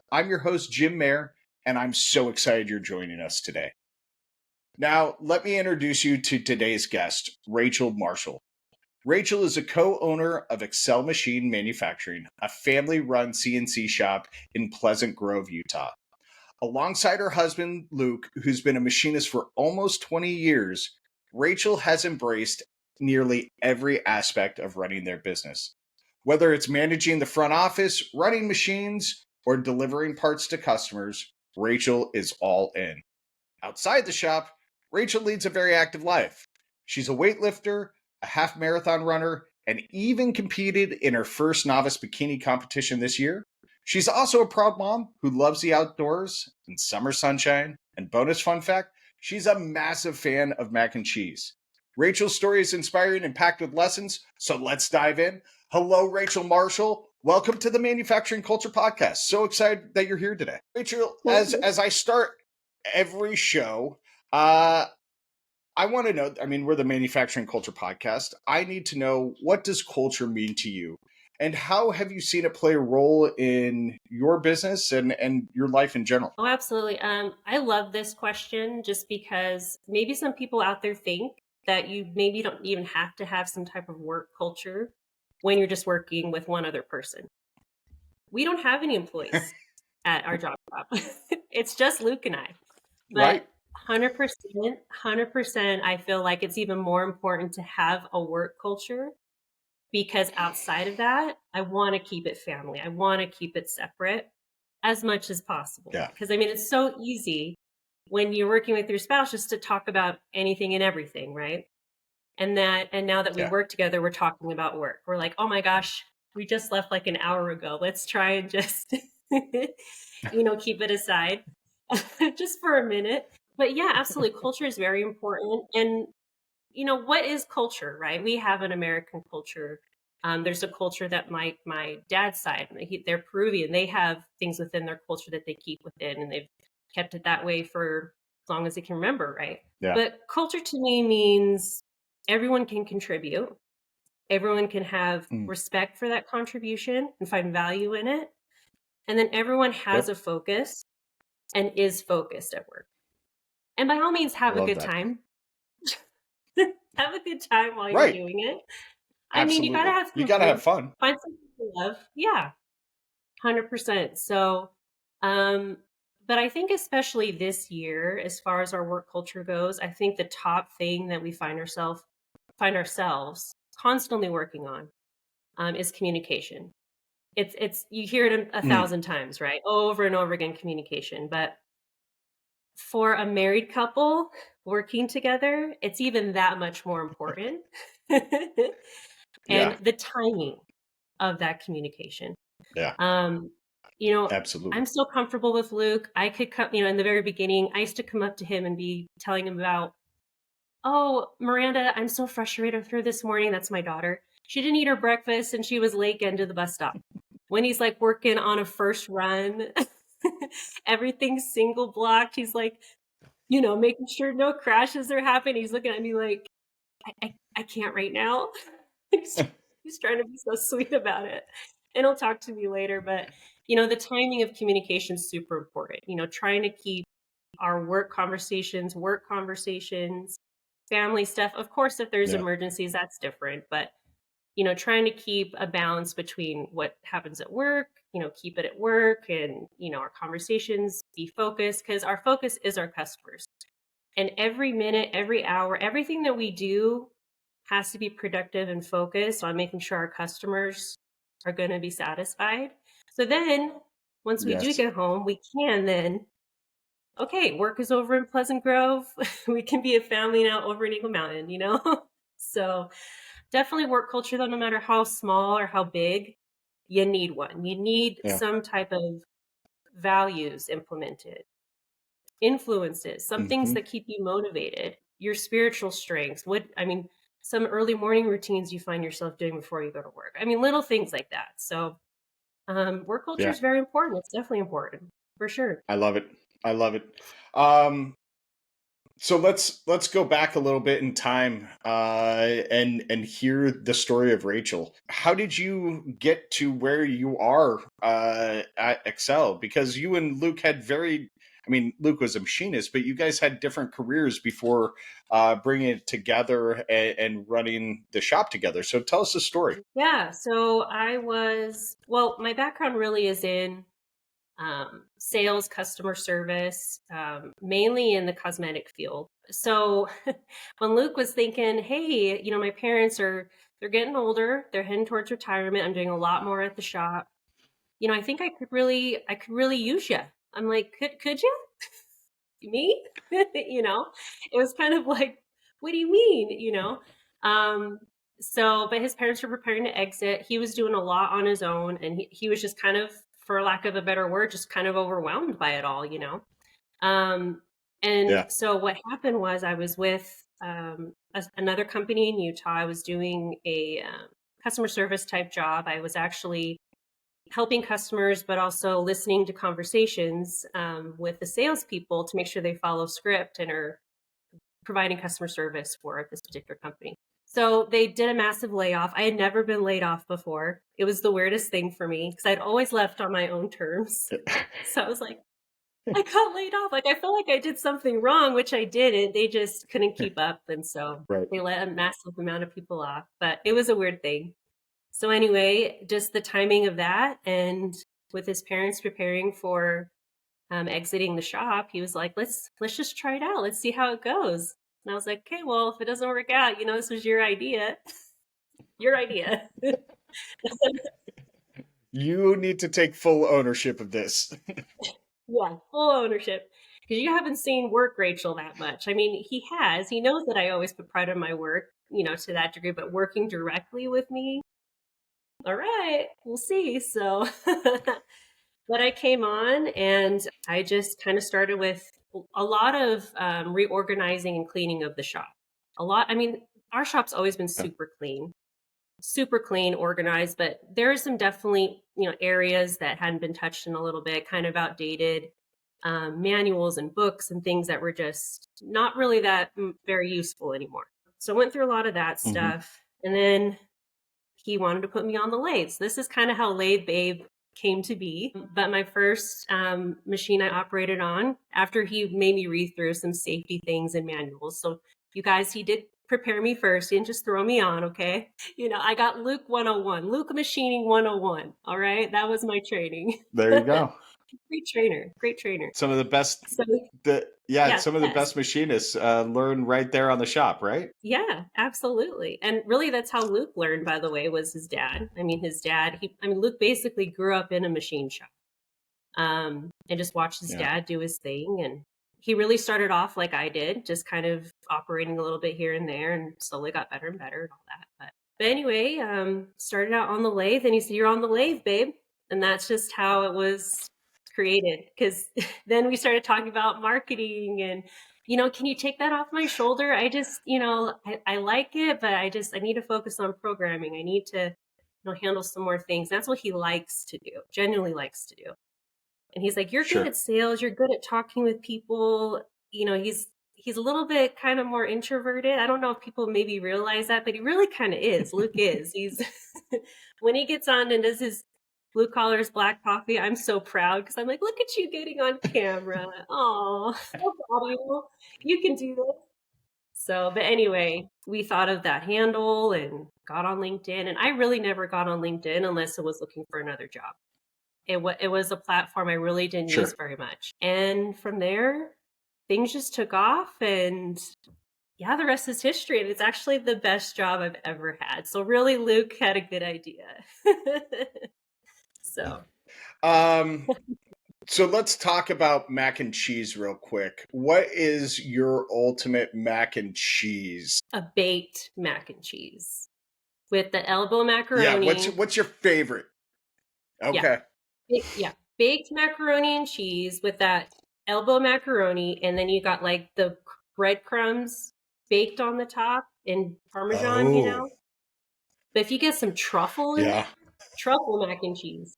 I'm your host, Jim Mayer, and I'm so excited you're joining us today. Now, let me introduce you to today's guest, Rachel Marshall. Rachel is a co-owner of Excel Machine Manufacturing, a family-run CNC shop in Pleasant Grove, Utah. Alongside her husband, Luke, who's been a machinist for almost 20 years, Rachel has embraced nearly every aspect of running their business. Whether it's managing the front office, running machines, or delivering parts to customers, Rachel is all in. Outside the shop, Rachel leads a very active life. She's a weightlifter, a half marathon runner, and even competed in her first novice bikini competition this year. She's also a proud mom who loves the outdoors and summer sunshine. And bonus fun fact, she's a massive fan of mac and cheese. Rachel's story is inspiring and packed with lessons, so let's dive in. Hello, Rachel Marshall. Welcome to the Manufacturing Culture Podcast. So excited that you're here today. Rachel, as I start every show, I want to know, we're the Manufacturing Culture Podcast. I need to know, what does culture mean to you? And how have you seen it play a role in your business and your life in general? Oh, absolutely. I love this question just because maybe some people out there think that you maybe don't even have to have some type of work culture when you're just working with one other person. We don't have any employees at our job. It's just Luke and I. But Right. 100%, I feel like it's even more important to have a work culture, because outside of that, I want to keep it family. I want to keep it separate as much as possible. Yeah. Because it's so easy when you're working with your spouse just to talk about anything and everything, right? And now that we work together, we're talking about work. We're like, oh my gosh, we just left like an hour ago. Let's try and just, keep it aside just for a minute. But yeah, absolutely. Culture is very important. And, what is culture, right? We have an American culture. There's a culture that my dad's side, they're Peruvian. They have things within their culture that they keep within, and they've kept it that way for as long as they can remember, right? Yeah. But culture to me means everyone can contribute. Everyone can have respect for that contribution and find value in it. And then everyone has a focus and is focused at work. And by all means, have a good time. Have a good time while you're doing it. Absolutely. You gotta have You gotta have fun. Find something to love. Yeah, 100%. So, but I think especially this year, as far as our work culture goes, I think the top thing that we find ourselves constantly working on is communication. It's you hear it a thousand times, right? Over and over again, communication. But for a married couple working together, it's even that much more important. And the timing of that communication. Yeah. Absolutely. I'm so comfortable with Luke. I could come, in the very beginning, I used to come up to him and be telling him about, oh, Miranda, I'm so frustrated with her this morning. That's my daughter. She didn't eat her breakfast and she was late getting to the bus stop. When he's like working on a first run, everything's single blocked. He's like, making sure no crashes are happening. He's looking at me like, I can't right now. He's trying to be so sweet about it. And he'll talk to me later. But, the timing of communication is super important. Trying to keep our work conversations, family stuff. Of course, if there's emergencies, that's different. But, trying to keep a balance between what happens at work, keep it at work, and, our conversations be focused, because our focus is our customers. And every minute, every hour, everything that we do has to be productive and focused on making sure our customers are going to be satisfied. So then once we do get home, we can then, okay, work is over in Pleasant Grove. We can be a family now over in Eagle Mountain, So definitely work culture, though, no matter how small or how big, you need one. You need some type of values implemented, influences, some things that keep you motivated, your spiritual strengths. Some early morning routines you find yourself doing before you go to work. Little things like that. So work culture is very important. It's definitely important, for sure. I love it. So let's go back a little bit in time and hear the story of Rachel. How did you get to where you are at Excel? Because you and Luke had I mean, Luke was a machinist, but you guys had different careers before bringing it together and running the shop together. So tell us the story. Yeah, so well, my background really is in sales, customer service, mainly in the cosmetic field. So when Luke was thinking, hey, my parents they're getting older, they're heading towards retirement. I'm doing a lot more at the shop. I think I could really use you. I'm like, could you? Me? It was kind of like, what do you mean? Um, but his parents were preparing to exit. He was doing a lot on his own, and he was just kind of, for lack of a better word, just kind of overwhelmed by it all. Um, and Yeah. so what happened was I was with another company in Utah. I was doing a customer service type job. I was actually helping customers, but also listening to conversations with the salespeople to make sure they follow script and are providing customer service for this particular company. So they did a massive layoff. I had never been laid off before. It was the weirdest thing for me because I'd always left on my own terms. So I was like, I got laid off. Like I felt like I did something wrong, which I didn't. They just couldn't keep up. And so Right. they let a massive amount of people off. But it was a weird thing. So anyway, just the timing of that, and with his parents preparing for exiting the shop, he was like, "Let's just try it out. Let's see how it goes." And I was like, "Okay, well, if it doesn't work out, this was your idea, your idea." You need to take full ownership of this. Yeah, full ownership. Because you haven't seen work Rachel that much. I mean, he has. He knows that I always put pride in my work, to that degree. But working directly with me, all right, we'll see. So. But I came on and I just kind of started with a lot of reorganizing and cleaning of the shop. I mean, our shop's always been super clean, organized, but there are some definitely, areas that hadn't been touched in a little bit, kind of outdated manuals and books and things that were just not really that very useful anymore. So I went through a lot of that Hmm. stuff. And then he wanted to put me on the lathes. This is kind of how Lathe Babe came to be. But my first machine I operated on, after he made me read through some safety things and manuals. So, you guys, he did prepare me first. He didn't just throw me on, okay? I got Luke 101, Luke Machining 101. All right. That was my training. There you go. Great trainer. Great trainer. Some of the best So, yeah, some of the yes. best machinists learn right there on the shop, right? Yeah, absolutely. And really that's how Luke learned, by the way, was his dad. I mean, Luke basically grew up in a machine shop. And just watched his Yeah. dad do his thing, and he really started off like I did, just kind of operating a little bit here and there, and slowly got better and better and all that. But anyway, started out on the lathe, and he said, "You're on the lathe, babe," and that's just how it was created. Because then we started talking about marketing and, can you take that off my shoulder? I just, I like it, but I need to focus on programming. I need to, handle some more things. That's what he likes to do, genuinely likes to do. And he's like, "You're good Sure. at sales. You're good at talking with people." He's a little bit kind of more introverted. I don't know if people maybe realize that, but he really kind of is. Luke is. He's when he gets on and does his blue collars black coffee, I'm so proud because I'm like, "Look at you getting on camera. Oh, so proud of you. You can do this." So, but anyway, we thought of that handle and got on LinkedIn. And I really never got on LinkedIn unless I was looking for another job. It was a platform I really didn't use Sure. very much. And from there, things just took off, and yeah, the rest is history. And it's actually the best job I've ever had. So really, Luke had a good idea. So Um, so let's talk about mac and cheese real quick. What is your ultimate mac and cheese? a baked mac and cheese with the elbow Yeah, macaroni. what's your favorite? Yeah, Okay. yeah, baked macaroni and cheese with that elbow macaroni, and then you got like the breadcrumbs baked on the top and Parmesan, Oh, But if you get some truffle in yeah. there, truffle mac and cheese,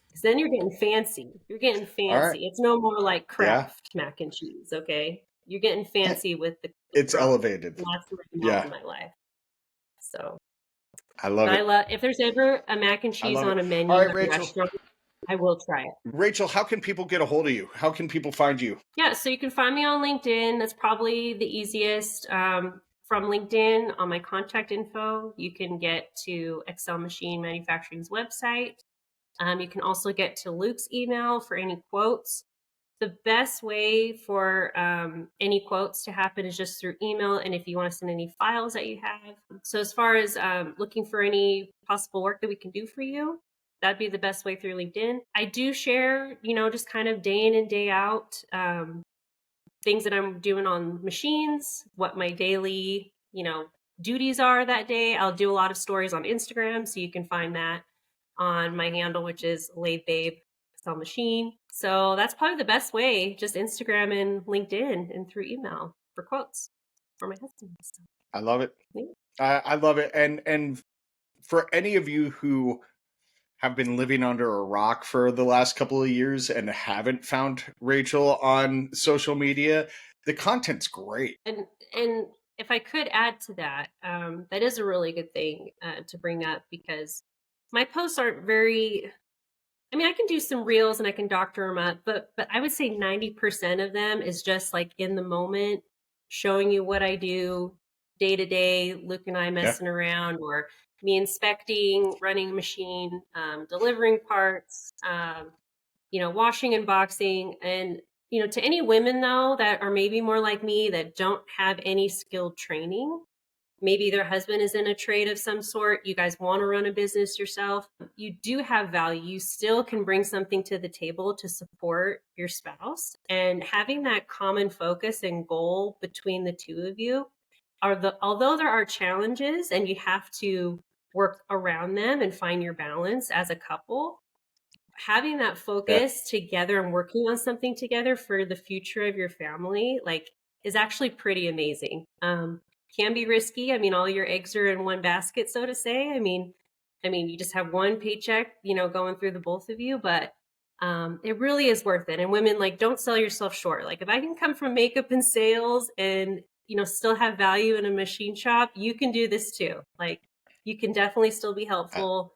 because then you're getting fancy. You're getting All right. fancy. It's no more like Yeah. Kraft mac and cheese, okay? you're getting fancy with the It's growth. elevated. And that's where I'm at Yeah. in my life. So, I love but I it. love, if there's ever a mac and I cheese love it. on a All menu right, at a Rachel. restaurant, I will try it. Rachel, how can people get a hold of you? How can people find you? Yeah, so you can find me on LinkedIn. That's probably the easiest. From LinkedIn, on my contact info, you can get to Excel Machine Manufacturing's website. You can also get to Luke's email for any quotes. The best way for any quotes to happen is just through email, and if you want to send any files that you have. So as far as looking for any possible work that we can do for you, that'd be the best way through LinkedIn. I do share, just kind of day in and day out things that I'm doing on machines, what my daily, duties are that day. I'll do a lot of stories on Instagram, so you can find that on my handle, which is Lathe Babe Excel Machine. So that's probably the best way, just Instagram and LinkedIn and through email for quotes for my husband. So, I love it. yeah. I love it. And for any of you who have been living under a rock for the last couple of years and haven't found Rachel on social media, the content's great. And if I could add to that, that is a really good thing to bring up, because my posts aren't very. I mean, I can do some reels and I can doctor them up, but I would say 90% of them is just like in the moment, showing you what I do day to day, Luke and I Yeah. messing around, or me inspecting, running a machine, delivering parts, washing and boxing. And, to any women though that are maybe more like me that don't have any skilled training, maybe their husband is in a trade of some sort, you guys want to run a business yourself, you do have value, you still can bring something to the table to support your spouse. And having that common focus and goal between the two of you although there are challenges and you have to work around them and find your balance as a couple, having that Yeah. focus together and working on something together for the future of your family, like, is actually pretty amazing. Can be risky. I mean, all your eggs are in one basket, so to say. I mean, you just have one paycheck, going through the both of you, but it really is worth it. And women, like, don't sell yourself short. Like, if I can come from makeup and sales and, still have value in a machine shop, you can do this too. Like, you can definitely still be helpful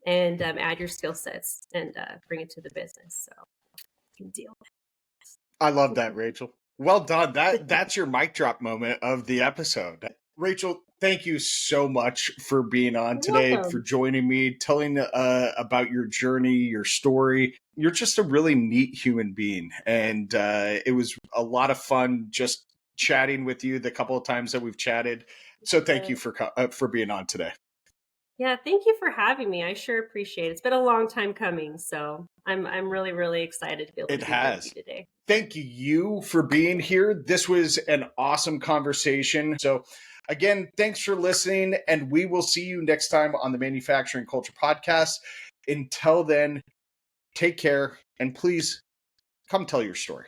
and add your skill sets and bring it to the business. So you can deal I love that, Rachel. Well done. That's your mic drop moment of the episode. Rachel, thank you so much for being on You're today, for welcome. joining me, telling about your journey, your story. You're just a really neat human being, and it was a lot of fun just chatting with you the couple of times that we've chatted. So thank you for being on today. Yeah, thank you for having me. I sure appreciate it. It's been a long time coming, so I'm really, really excited to be able It to be here with you has. today. Thank you for being here. This was an awesome conversation. So, again, thanks for listening, and we will see you next time on the Manufacturing Culture Podcast. Until then, take care, and please come tell your story.